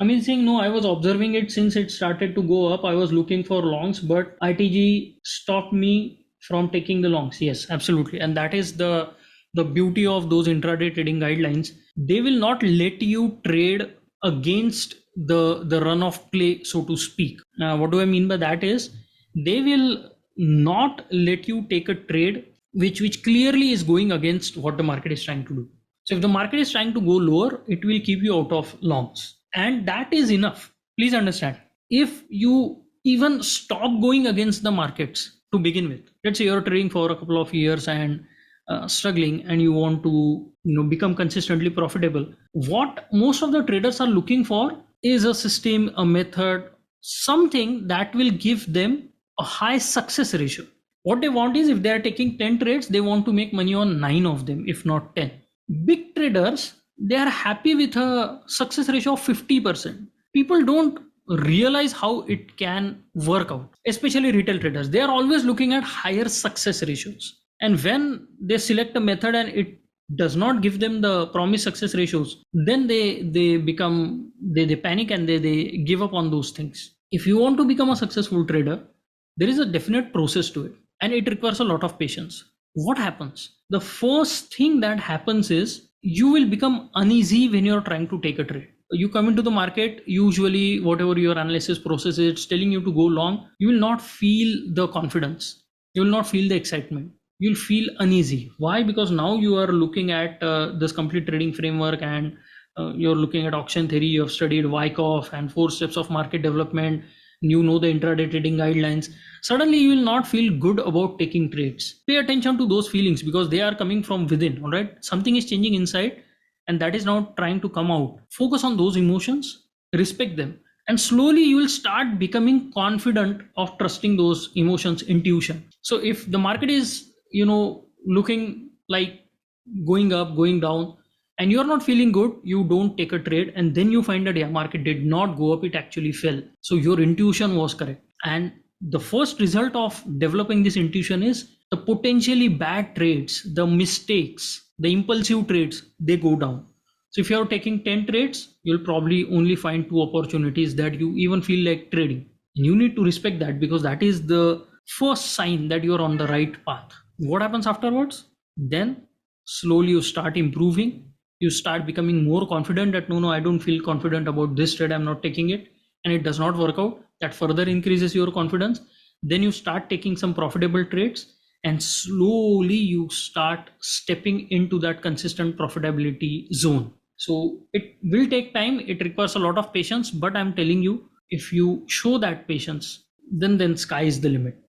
I mean, saying no, I was observing it since it started to go up. I was looking for longs, but ITG stopped me from taking the longs. Yes, absolutely. And that is the beauty of those intraday trading guidelines. They will not let you trade against the run of play, so to speak. What do I mean by that is they will not let you take a trade which clearly is going against what the market is trying to do. So if the market is trying to go lower, it will keep you out of longs. And that is enough. Please understand. If you even stop going against the markets to begin with, let's say you're trading for a couple of years and struggling and you want to become consistently profitable, what most of the traders are looking for is a system, a method, something that will give them a high success ratio. What they want is, if they are taking 10 trades, they want to make money on 9 of them, if not 10. Big traders, they are happy with a success ratio of 50%. People don't realize how it can work out, especially retail traders. They are always looking at higher success ratios. And when they select a method and it does not give them the promised success ratios, then they panic and they give up on those things. If you want to become a successful trader, there is a definite process to it, and it requires a lot of patience. What happens? The first thing that happens is you will become uneasy when you're trying to take a trade. You come into the market, usually whatever your analysis process is telling you to go long, you will not feel the confidence, you will not feel the excitement, you'll feel uneasy. Why? Because now you are looking at this complete trading framework, and you're looking at auction theory, you have studied Wyckoff and 4 steps of market development, you know the intraday trading guidelines. Suddenly you will not feel good about taking trades. Pay attention to those feelings because they are coming from within. All right, something is changing inside and that is now trying to come out. Focus on those emotions, respect them, and slowly you will start becoming confident of trusting those emotions, intuition. So if the market is looking like going up, going down, and you're not feeling good, you don't take a trade, and then you find that yeah, market did not go up, it actually fell. So your intuition was correct. And the first result of developing this intuition is the potentially bad trades, the mistakes, the impulsive trades, they go down. So if you're taking 10 trades, you'll probably only find 2 opportunities that you even feel like trading. And you need to respect that because that is the first sign that you're on the right path. What happens afterwards? Then slowly you start improving, you start becoming more confident that no, I don't feel confident about this trade, I'm not taking it, and it does not work out. That further increases your confidence. Then you start taking some profitable trades, and slowly you start stepping into that consistent profitability zone. So it will take time, it requires a lot of patience, but I'm telling you, if you show that patience, then sky is the limit.